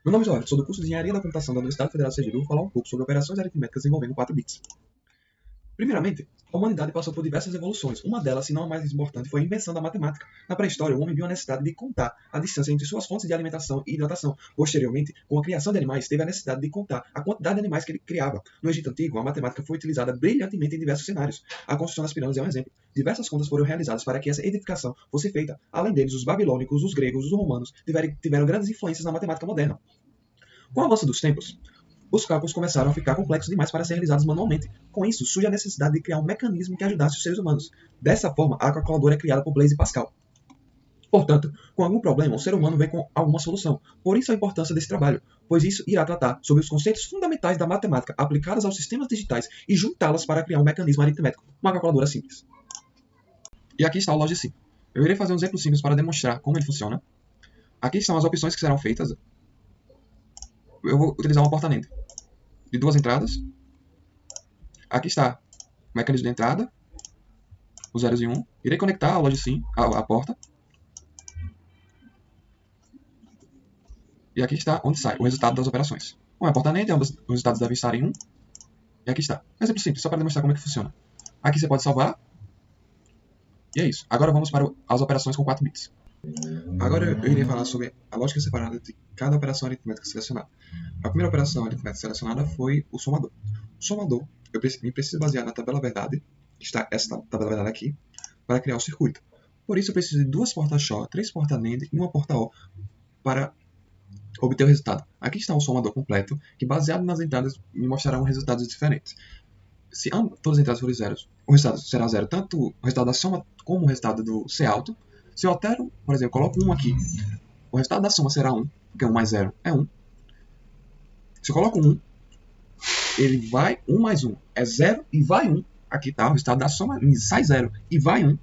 Meu nome é Joel, sou do curso de Engenharia da Computação da Universidade Federal de Sergipe e vou falar um pouco sobre operações aritméticas envolvendo 4 bits. Primeiramente, a humanidade passou por diversas evoluções. Uma delas, se não a mais importante, foi a invenção da matemática. Na pré-história, o homem viu a necessidade de contar a distância entre suas fontes de alimentação e hidratação. Posteriormente, com a criação de animais, teve a necessidade de contar a quantidade de animais que ele criava. No Egito Antigo, a matemática foi utilizada brilhantemente em diversos cenários. A construção das pirâmides é um exemplo. Diversas contas foram realizadas para que essa edificação fosse feita. Além deles, os babilônicos, os gregos, os romanos tiveram grandes influências na matemática moderna. Com o avanço dos tempos, os cálculos começaram a ficar complexos demais para serem realizados manualmente. Com isso, surge a necessidade de criar um mecanismo que ajudasse os seres humanos. Dessa forma, a calculadora é criada por Blaise Pascal. Portanto, com algum problema, o ser humano vem com alguma solução. Por isso a importância desse trabalho, pois isso irá tratar sobre os conceitos fundamentais da matemática aplicados aos sistemas digitais e juntá-las para criar um mecanismo aritmético, uma calculadora simples. E aqui está o Logisim. Eu irei fazer um exemplo simples para demonstrar como ele funciona. Aqui estão as opções que serão feitas. Eu vou utilizar uma porta NAND de 2 entradas. Aqui está o mecanismo de entrada, os 0 e 1. Irei conectar a Logisim, a porta. E aqui está onde sai o resultado das operações. Como é a porta NAND, os resultados devem estar em 1. E aqui está. Um exemplo simples, só para demonstrar como é que funciona. Aqui você pode salvar. E é isso. Agora vamos para as operações com 4 bits. Agora eu irei falar sobre a lógica separada de cada operação aritmética selecionada. A primeira operação aritmética selecionada foi o somador. O somador, eu me preciso basear na tabela verdade, que está essa tabela verdade aqui, para criar o circuito. Por isso eu preciso de 2 portas SHA, 3 portas NAND e uma porta OR para obter o resultado. Aqui está o somador completo, que baseado nas entradas me mostrará resultados diferentes. Se todas as entradas forem zeros, o resultado será zero, tanto o resultado da soma como o resultado do C alto. Se eu altero, por exemplo, coloco 1 aqui, o resultado da soma será 1, porque 1 mais 0 é 1. Se eu coloco 1, ele vai 1 mais 1 é 0 e vai 1. Aqui está o resultado da soma, sai 0 e vai 1.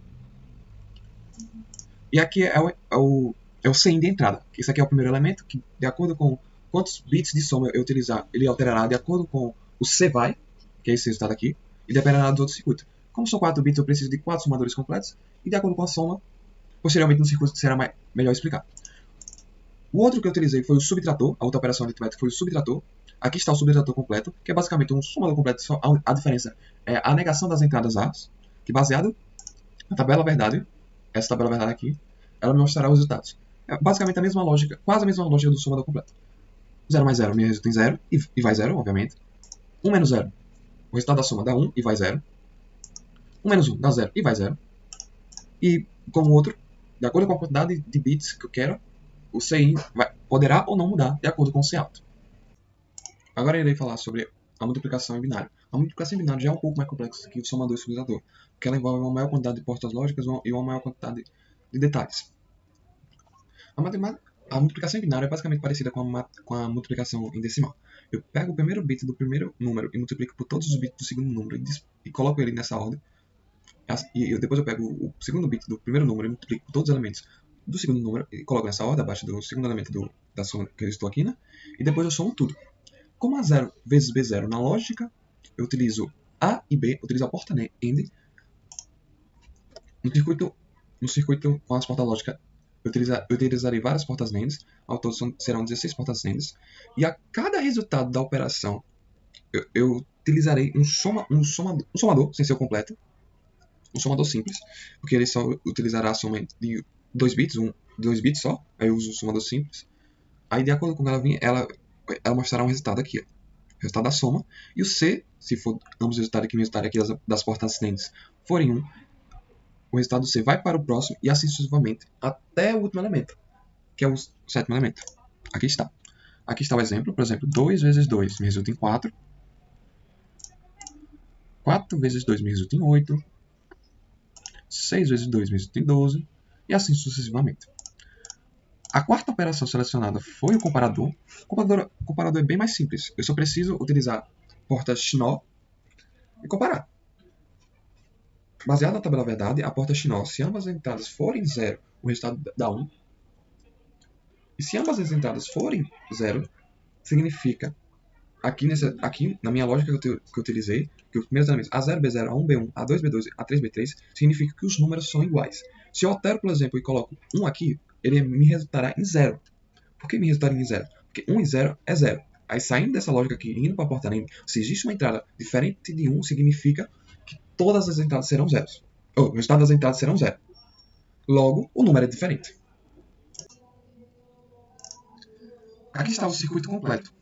E aqui é o CIN de entrada. Isso aqui é o primeiro elemento, que de acordo com quantos bits de soma eu utilizar, ele alterará de acordo com o CVAI, que é esse resultado aqui, e dependerá dos outros circuitos. Como são 4 bits, eu preciso de 4 somadores completos, e de acordo com a soma, posteriormente no circuito será melhor explicar. O outro que eu utilizei foi o subtrator, a outra operação aritmética foi o subtrator. Aqui está o subtrator completo, que é basicamente um somador completo, só a diferença é a negação das entradas A, que baseado na tabela verdade, essa tabela verdade aqui, ela me mostrará os resultados. É basicamente a mesma lógica, quase a mesma lógica do somador completo. 0 mais 0 me resulta em 0, e vai 0, obviamente. 1 menos 0, o resultado da soma dá 1 e vai 0. 1 menos 1 dá 0 e vai 0. E como outro, de acordo com a quantidade de bits que eu quero, o CIN poderá ou não mudar de acordo com o C alto. Agora eu irei falar sobre a multiplicação em binário. A multiplicação em binário já é um pouco mais complexa que o somador e o subtrator, porque ela envolve uma maior quantidade de portas lógicas e uma maior quantidade de detalhes. A multiplicação em binário é basicamente parecida com a multiplicação em decimal. Eu pego o primeiro bit do primeiro número e multiplico por todos os bits do segundo número e coloco ele nessa ordem. E depois eu pego o segundo bit do primeiro número e multiplico por todos os elementos do segundo número e coloco nessa ordem, abaixo do segundo elemento da soma que eu estou aqui, né? E depois eu somo tudo. Como A 0 vezes B0 na lógica, eu utilizo A e B, utilizo a porta AND. No circuito com as portas lógicas, eu utilizarei várias portas NANDs, ao todo serão 16 portas NANDs, e a cada resultado da operação, eu utilizarei um somador, sem ser o completo, um somador simples, porque ele só utilizará a soma de 2 bits, 2 bits só, aí eu uso o somador simples. Aí de acordo com ela vir, ela mostrará um resultado aqui, ó. Resultado da soma, e o C, se for ambos os resultados aqui, o resultado aqui das portas NANDs forem 1, o resultado do C vai para o próximo e assim sucessivamente até o último elemento, que é o sétimo elemento. Aqui está. Aqui está o exemplo, por exemplo, 2 vezes 2 me resulta em 4, 4 vezes 2 me resulta em 8, 6 vezes 2 me resulta em 12, e assim sucessivamente. A quarta operação selecionada foi o comparador. O comparador é bem mais simples. Eu só preciso utilizar portas XNOR e comparar. Baseado na tabela verdade, a porta XNOR, se ambas as entradas forem 0, o resultado dá 1. E se ambas as entradas forem 0, significa, aqui na minha lógica que eu utilizei, que os primeiros elementos A0, B0, A1, B1, A2, B2, A3, B3, significa que os números são iguais. Se eu altero, por exemplo, e coloco 1 aqui, ele me resultará em 0. Por que me resultaria em 0? Porque 1 e 0 é 0. Aí, saindo dessa lógica aqui, indo para a porta NAND, se existe uma entrada diferente de 1, significa que todas as entradas serão zeros. O resultado das entradas serão 0. Logo, o número é diferente. Aqui está o circuito completo.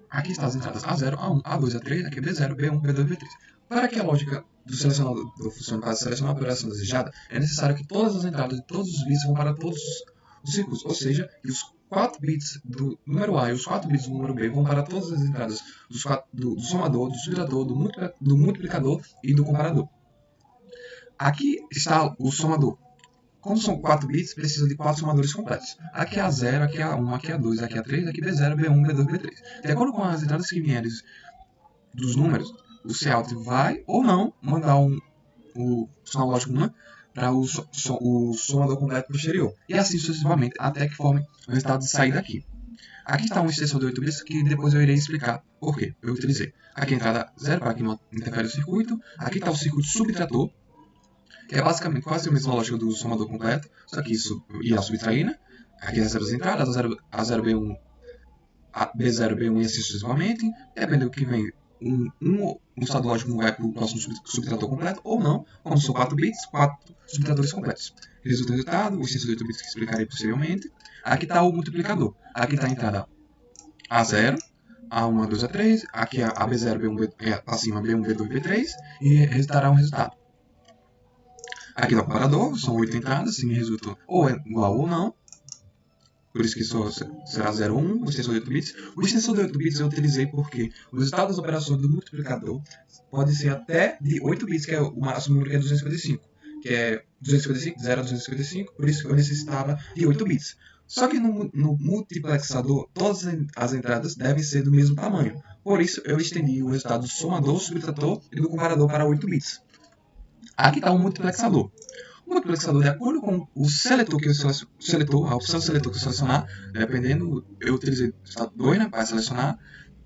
Aqui estão as entradas A0, A1, A2, A3, aqui B0, B1, B2, B3. Para que a lógica do selecionador funcione para selecionar a operação desejada, é necessário que todas as entradas de todos os bits vão para todos os circuitos, ou seja, que os 4 bits do número A e os 4 bits do número B vão para todas as entradas do somador, do subtrator, do multiplicador e do comparador. Aqui está o somador. Como são 4 bits, precisa de 4 somadores completos. Aqui é A0, aqui é A1, aqui é A2, aqui é A3, aqui é B0, B1, B2, B3. De acordo com as entradas que vierem dos números, o Cout vai ou não mandar o sinal lógico 1 para o somador completo posterior. E assim sucessivamente, até que forme o resultado de saída aqui. Aqui está uma extensão de 8 bits que depois eu irei explicar por que eu utilizei. Aqui a entrada 0 para que não interfere o circuito. Aqui está o circuito subtrator, que é basicamente quase a mesma lógica do somador completo, só que isso irá subtrair, né? Aqui as zeros entradas, A0, B1, B0, B1 e assim sucessivamente. Dependendo do que vem, um estado lógico vai para o próximo subtrator completo, ou não, como são 4 bits, 4 subtratores completos. Resulta o resultado, o extensor de 8 bits que explicarei posteriormente. Aqui está o multiplicador. Aqui está a entrada A0, A1, A2, A3, aqui a B0, B1, acima B1, B2, B3, e resultará um resultado. Aqui no comparador, são 8 entradas, se me resulta ou é igual ou não. Por isso que só será 0 ou 1, o extensor de 8 bits. O extensor de 8 bits eu utilizei porque o resultado das operações do multiplicador pode ser até de 8 bits, que é o máximo número que é 255. Que é 255, 0 a 255, por isso que eu necessitava de 8 bits. Só que no multiplexador, todas as entradas devem ser do mesmo tamanho. Por isso eu estendi o resultado do somador, subtrator e do comparador para 8 bits. Aqui está o multiplexador. O multiplexador, de acordo com o seletor que eu a opção seletor que eu selecionar, dependendo, eu utilizei o estado 2, né, para selecionar,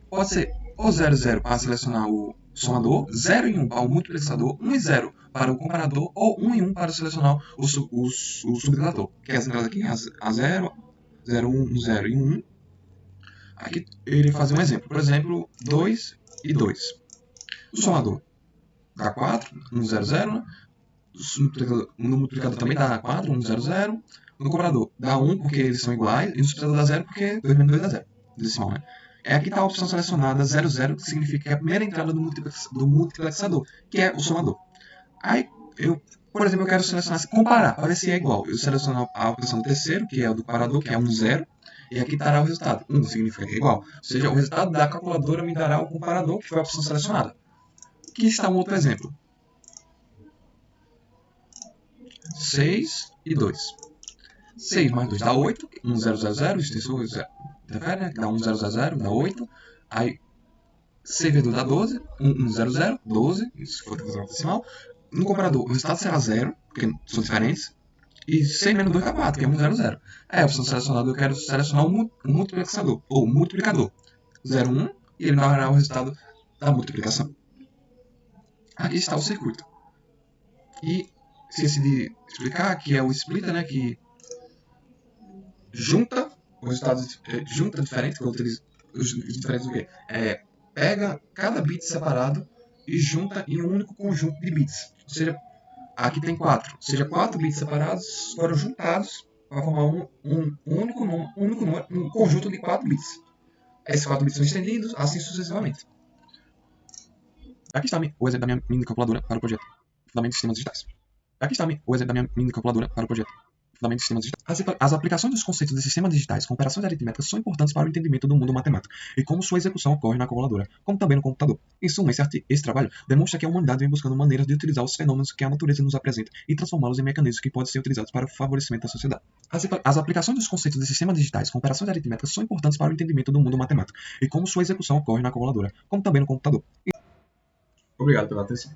pode ser ou 0, 0 para selecionar o somador, 0 e 1 para o multiplexador, 1 e 0 para o comparador, ou 1 e 1 para selecionar o subtrator, que é as entradas aqui, a 0, 0, 1, 0 e 1. Aqui ele fazer um exemplo, por exemplo, 2 e 2. O somador dá 4, 1, 0, 0, né? No multiplicador também dá 4, 1, 0, 0. No comparador dá 1 porque eles são iguais. E no subtratador dá 0 porque 2 menos 2 dá 0. Decimal, né? Aqui está a opção selecionada 0, 0, que significa que é a primeira entrada do multiplexador, que é o somador. Aí, por exemplo, eu quero selecionar, comparar, para ver se é igual. Eu seleciono a opção do terceiro, que é o do comparador, que é 1, 0. E aqui estará o resultado. 1 significa que é igual. Ou seja, o resultado da calculadora me dará o comparador, que foi a opção selecionada. Aqui está um outro exemplo. 6 e 2. 6 mais 2 dá 8. 1, 0, 0, 0. Extensor 0. Interfere, né? Dá 1, 0, 0, 0. Dá 8. Aí 6 vezes 2 dá 12. 1, 1, 0, 0. 12. Se for fazer uma decimal. No comparador, o resultado será 0, porque são diferentes. E 6 menos 2 dá 4, que é 1, 0, 0. Aí a opção selecionada, eu quero selecionar um multiplexador, ou multiplicador. 0, 1. E ele dará o resultado da multiplicação. Aqui está o circuito. E esqueci de explicar que é o splitter, né, que junta os resultados, junta diferentes, que eu utilizo os diferentes o quê? Pega cada bit separado e junta em um único conjunto de bits. Ou seja, aqui tem 4. Ou seja, 4 bits separados foram juntados para formar um único número, um conjunto de 4 bits. Esses 4 bits são estendidos, assim sucessivamente. Aqui está o exemplo da minha mini calculadora para o projeto Fundamentos de Sistemas Digitais. Aqui está o exemplo da minha mini calculadora para o projeto Fundamentos de Sistemas Digitais. As aplicações dos conceitos de sistemas digitais com operações aritméticas são importantes para o entendimento do mundo matemático e como sua execução ocorre na calculadora, como também no computador. Em suma, esse trabalho demonstra que a humanidade vem buscando maneiras de utilizar os fenômenos que a natureza nos apresenta e transformá-los em mecanismos que podem ser utilizados para o favorecimento da sociedade. As aplicações dos conceitos de sistemas digitais com operações aritméticas são importantes para o entendimento do mundo matemático e como sua execução ocorre na calculadora, como também no computador. Obrigado pela atenção.